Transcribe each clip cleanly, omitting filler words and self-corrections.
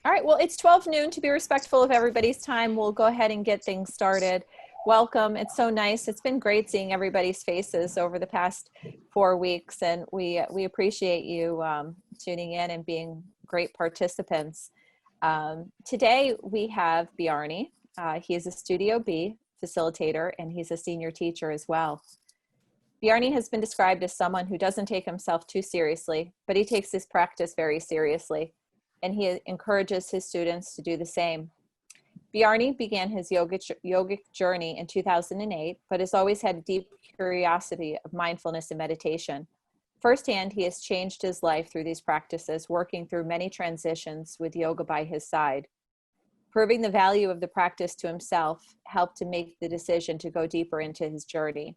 All right, well, it's 12 noon. To be respectful of everybody's time, we'll go ahead and get things started. Welcome. It's so nice. It's been great seeing everybody's faces over the past 4 weeks, and we appreciate you tuning in and being great participants. Today we have Bjarni. He is a Studio B facilitator, and he's a senior teacher as well. Bjarni has been described as someone who doesn't take himself too seriously, but he takes his practice very seriously, and he encourages his students to do the same. Bjarni began his yogic journey in 2008, but has always had a deep curiosity of mindfulness and meditation. Firsthand, he has changed his life through these practices, working through many transitions with yoga by his side. Proving the value of the practice to himself helped to make the decision to go deeper into his journey.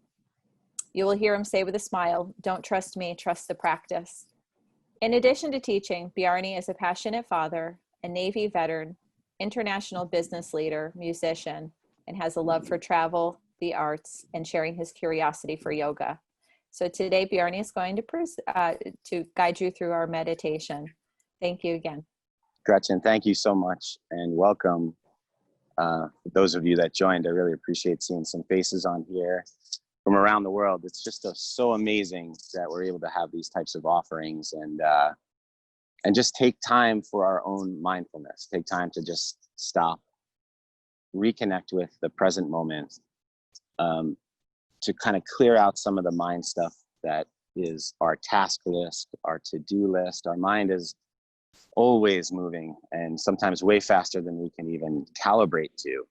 You will hear him say with a smile, "Don't trust me, trust the practice." In addition to teaching, Bjarni is a passionate father, a Navy veteran, international business leader, musician, and has a love for travel, the arts, and sharing his curiosity for yoga. So today, Bjarni is going to guide you through our meditation. Thank you again. Gretchen, thank you so much, and welcome. Those of you that joined, I really appreciate seeing some faces on here from around the world. It's just so amazing that we're able to have these types of offerings and just take time for our own mindfulness, take time to just stop, reconnect with the present moment, to kind of clear out some of the mind stuff that is our task list, our to-do list. Our mind is always moving, and sometimes way faster than we can even calibrate to.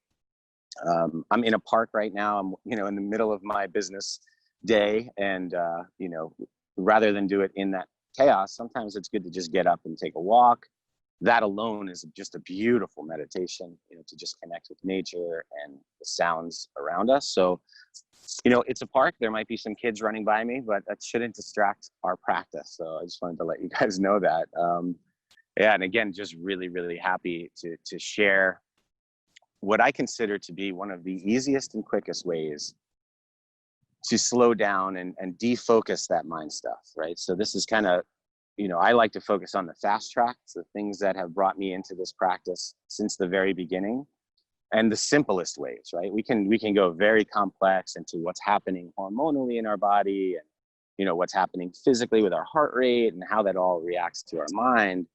I'm in a park right now. I'm, in the middle of my business day, and rather than do it in that chaos, sometimes it's good to just get up and take a walk. That alone is just a beautiful meditation, to just connect with nature and the sounds around us. So, it's a park. There might be some kids running by me, but that shouldn't distract our practice. So I just wanted to let you guys know that. Yeah, and again, just really, really happy to share what I consider to be one of the easiest and quickest ways to slow down and defocus that mind stuff, right? So this is kind of, I like to focus on the fast tracks, the things that have brought me into this practice since the very beginning, and the simplest ways, right? We can go very complex into what's happening hormonally in our body, and what's happening physically with our heart rate and how that all reacts to our mind.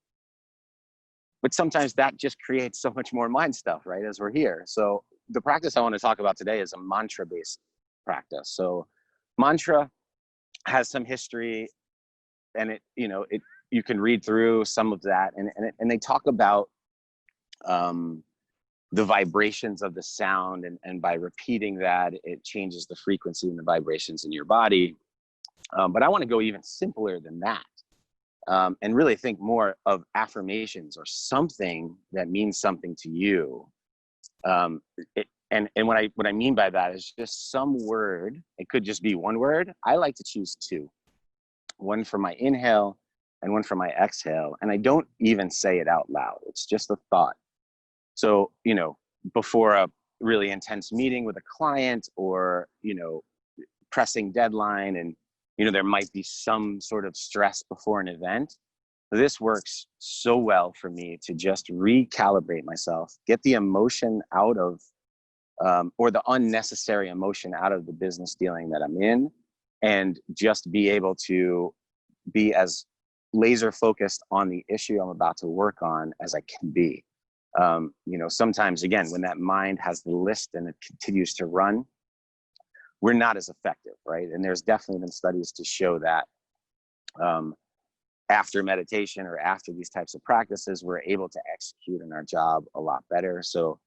But sometimes that just creates so much more mind stuff, right, as we're here. So the practice I want to talk about today is a mantra-based practice. So mantra has some history, and you can read through some of that, and they talk about the vibrations of the sound, and by repeating that, it changes the frequency and the vibrations in your body. But I want to go even simpler than that. And really think more of affirmations or something that means something to you. And what I mean by that is just some word. It could just be one word. I like to choose two, one for my inhale and one for my exhale. And I don't even say it out loud. It's just a thought. So, before a really intense meeting with a client, or, pressing deadline, and there might be some sort of stress before an event. This works so well for me to just recalibrate myself, get the emotion out of, or the unnecessary emotion out of the business dealing that I'm in, and just be able to be as laser focused on the issue I'm about to work on as I can be. Sometimes, again, when that mind has the list and it continues to run, we're not as effective, right? And there's definitely been studies to show that after meditation or after these types of practices, we're able to execute in our job a lot better. So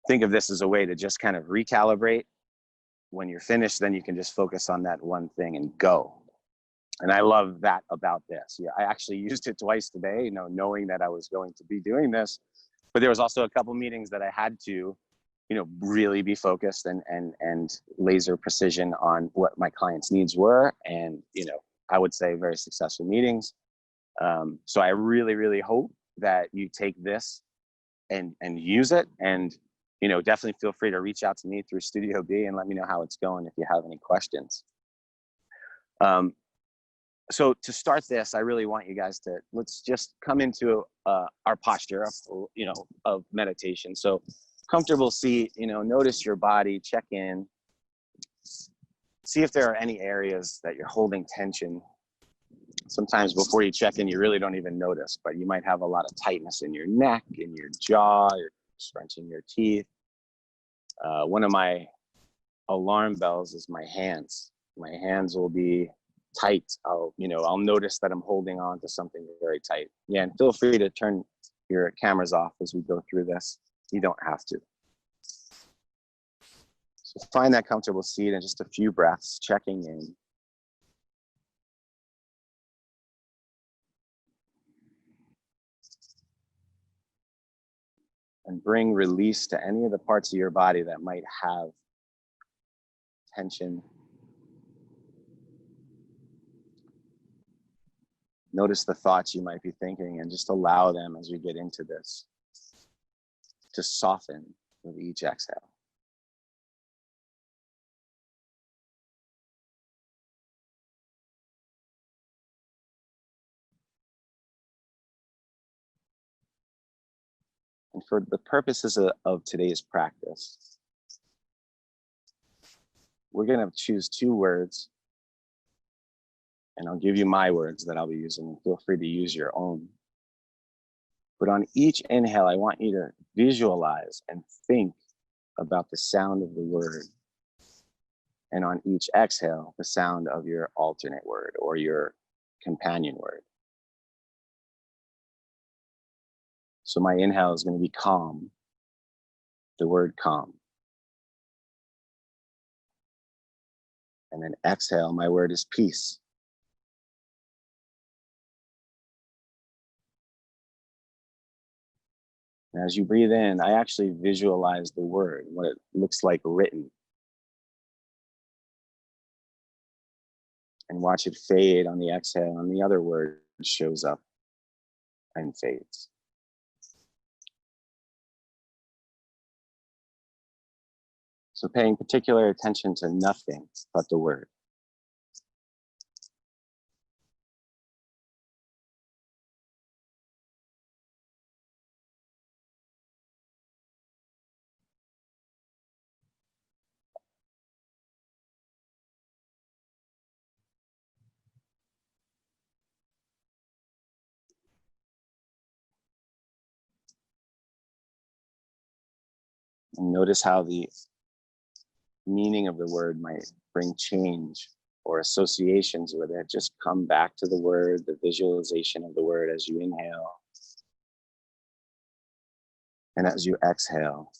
think of this as a way to just kind of recalibrate. When you're finished, then you can just focus on that one thing and go. And I love that about this. Yeah, I actually used it twice today, knowing that I was going to be doing this. But there was also a couple meetings that I had to really be focused and laser precision on what my clients' needs were. And, I would say very successful meetings. So I really, really hope that you take this and use it. And, definitely feel free to reach out to me through Studio B and let me know how it's going if you have any questions. So to start this, I really want you guys to, let's just come into our posture of meditation. So comfortable seat, notice your body, check in, see if there are any areas that you're holding tension. Sometimes before you check in, you really don't even notice, but you might have a lot of tightness in your neck, in your jaw, you're scrunching your teeth. One of my alarm bells is my hands. My hands will be tight. I'll notice that I'm holding on to something very tight. Yeah, and feel free to turn your cameras off as we go through this. You don't have to. So find that comfortable seat and just a few breaths, checking in. And bring release to any of the parts of your body that might have tension. Notice the thoughts you might be thinking and just allow them as we get into this to soften with each exhale. And for the purposes of today's practice, we're going to choose 2 words, and I'll give you my words that I'll be using. Feel free to use your own. But on each inhale, I want you to visualize and think about the sound of the word. And on each exhale, the sound of your alternate word or your companion word. So my inhale is going to be calm, the word calm. And then exhale, my word is peace. And as you breathe in, I actually visualize the word, what it looks like written. And watch it fade on the exhale, and the other word shows up and fades. So paying particular attention to nothing but the word. And notice how the meaning of the word might bring change or associations with it. Just come back to the word, the visualization of the word as you inhale. And as you exhale.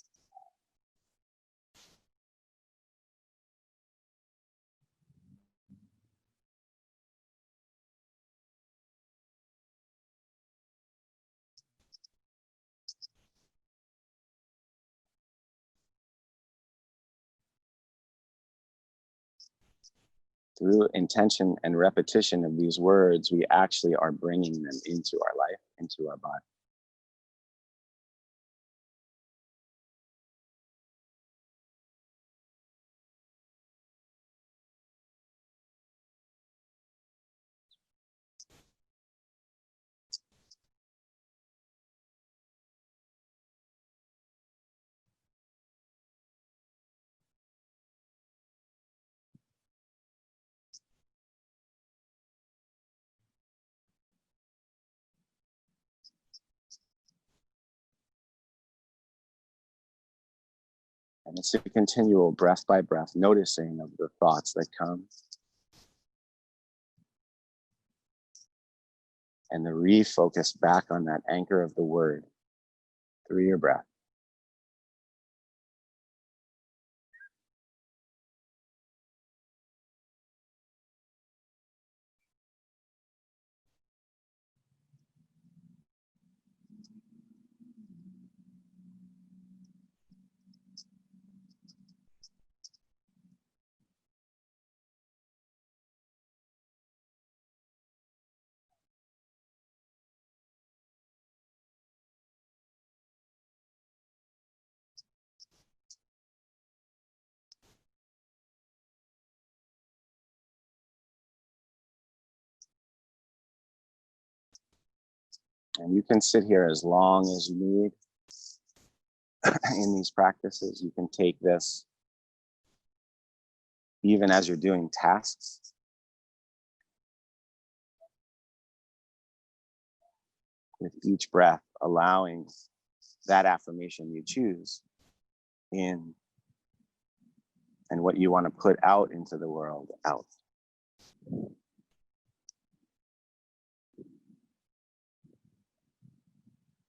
Through intention and repetition of these words, we actually are bringing them into our life, into our body. And it's a continual breath by breath, noticing of the thoughts that come. And the refocus back on that anchor of the word through your breath. And you can sit here as long as you need in these practices. You can take this even as you're doing tasks. With each breath, allowing that affirmation you choose in and what you want to put out into the world out.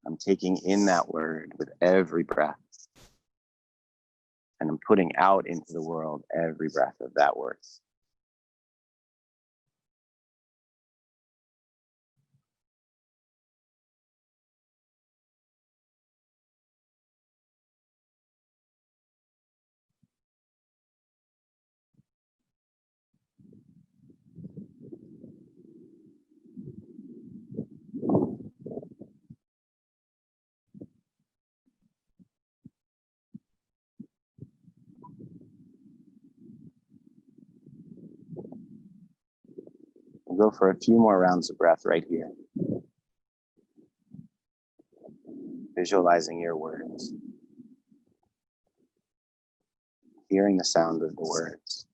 I'm taking in that word with every breath, and I'm putting out into the world every breath of that word. We'll go for a few more rounds of breath right here. Visualizing your words. Hearing the sound of the words.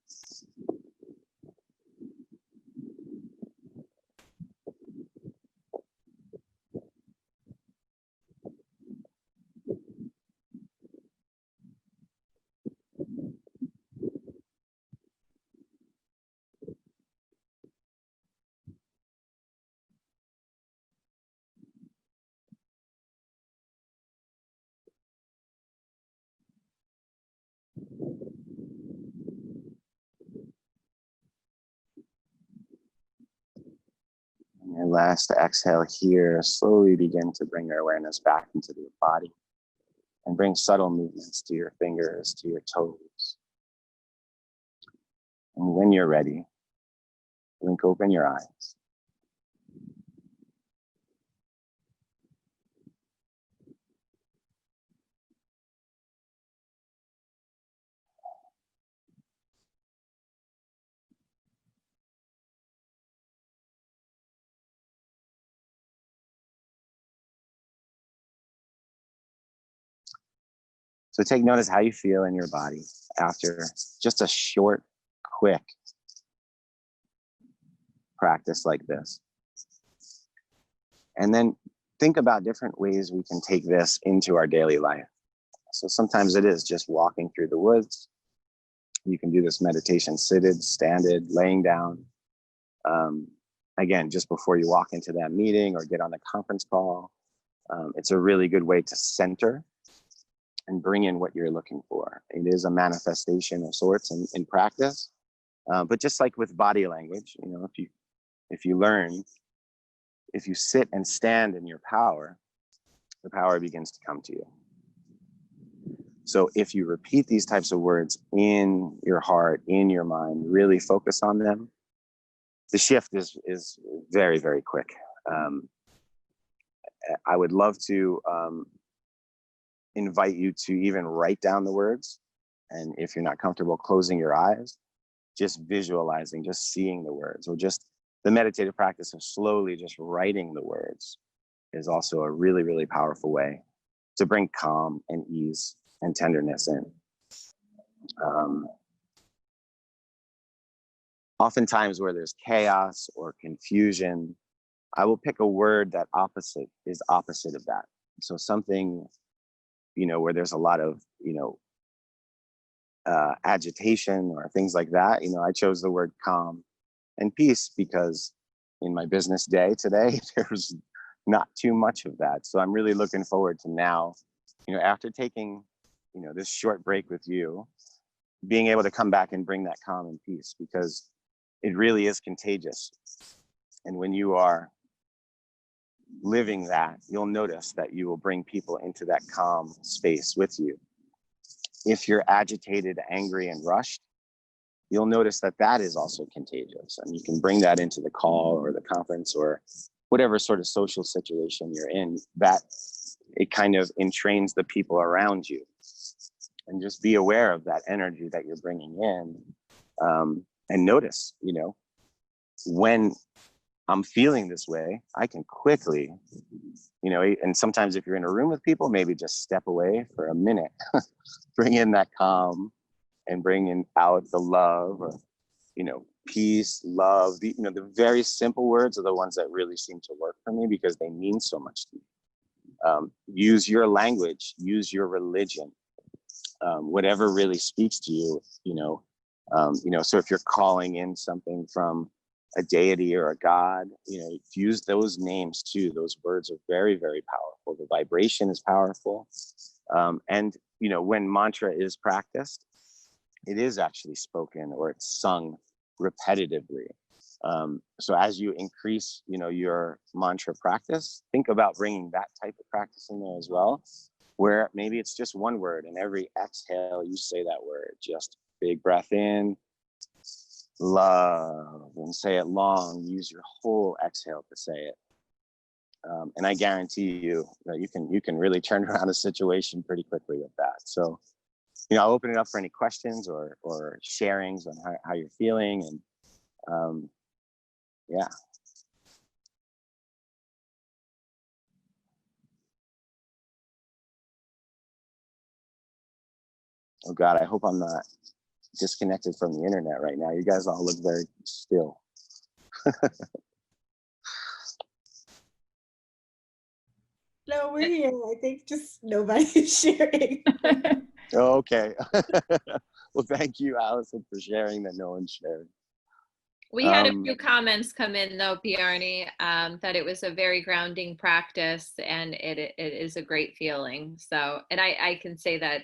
And your last exhale here, slowly begin to bring your awareness back into your body and bring subtle movements to your fingers, to your toes. And when you're ready, blink open your eyes. So take notice how you feel in your body after just a short, quick practice like this. And then think about different ways we can take this into our daily life. So sometimes it is just walking through the woods. You can do this meditation seated, standing, laying down. Again, just before you walk into that meeting or get on the conference call. It's a really good way to center and bring in what you're looking for. It is a manifestation of sorts in practice. But just like with body language, you know, if you sit and stand in your power, the power begins to come to you. So if you repeat these types of words in your heart, in your mind, really focus on them, the shift is very, very quick. I would love to invite you to even write down the words. And if you're not comfortable closing your eyes, just visualizing, just seeing the words, or just the meditative practice of slowly just writing the words is also a really, really powerful way to bring calm and ease and tenderness in. Oftentimes where there's chaos or confusion, I will pick a word that is opposite of that. So something, you know, where there's a lot of, you know, agitation or things like that. You know, I chose the word calm and peace because in my business day today, there's not too much of that. So I'm really looking forward to now, you know, after taking, you know, this short break with you, being able to come back and bring that calm and peace, because it really is contagious. And when you are living that, you'll notice that you will bring people into that calm space with you. If you're agitated, angry, and rushed, you'll notice that that is also contagious. And you can bring that into the call or the conference or whatever sort of social situation you're in, that it kind of entrains the people around you. And just be aware of that energy that you're bringing in, and notice, you know, when I'm feeling this way, I can quickly, you know, and sometimes if you're in a room with people, maybe just step away for a minute, bring in that calm and bring in out the love, or, you know, peace, love, the, you know, the very simple words are the ones that really seem to work for me because they mean so much to me. Use your language, use your religion, whatever really speaks to you, you know, so if you're calling in something from a deity or a god, you know, use those names too. Those words are very, very powerful. The vibration is powerful. And, you know, when mantra is practiced, it is actually spoken or it's sung repetitively. So as you increase, you know, your mantra practice, think about bringing that type of practice in there as well, where maybe it's just one word and every exhale you say that word. Just big breath in, love, and say it long. Use your whole exhale to say it. And I guarantee you that you can really turn around a situation pretty quickly with that. So, you know, I'll open it up for any questions or sharings on how you're feeling. And yeah. Oh God, I hope I'm not disconnected from the internet right now. You guys all look very still. No, we're here. I think just nobody's sharing. Okay. Well, thank you, Allison, for sharing that no one's sharing. We had a few comments come in though, Bjarni, that it was a very grounding practice and it is a great feeling. So, and I can say that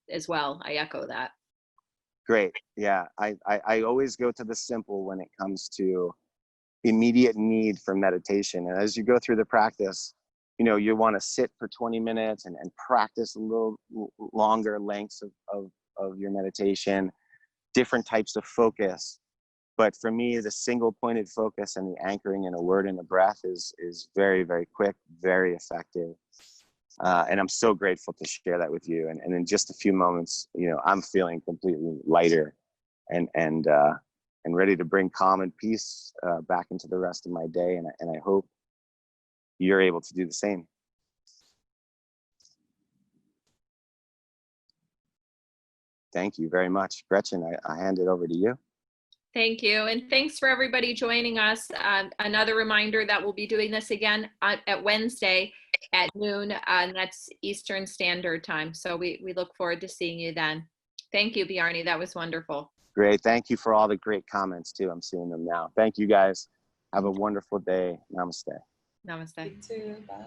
as well. I echo that. Great. Yeah. I always go to the simple when it comes to immediate need for meditation. And as you go through the practice, you know, you want to sit for 20 minutes and practice a little longer lengths of your meditation, different types of focus. But for me, the single pointed focus and the anchoring in a word and a breath is very, very quick, very effective. And I'm so grateful to share that with you. And in just a few moments, you know, I'm feeling completely lighter and ready to bring calm and peace back into the rest of my day. And I hope you're able to do the same. Thank you very much. Gretchen, I hand it over to you. Thank you. And thanks for everybody joining us. Another reminder that we'll be doing this again at Wednesday at noon, and that's Eastern Standard Time. So we look forward to seeing you then. Thank you, Bjarni. That was wonderful. Great. Thank you for all the great comments too. I'm seeing them now. Thank you guys. Have a wonderful day. Namaste. Namaste. You too. Bye.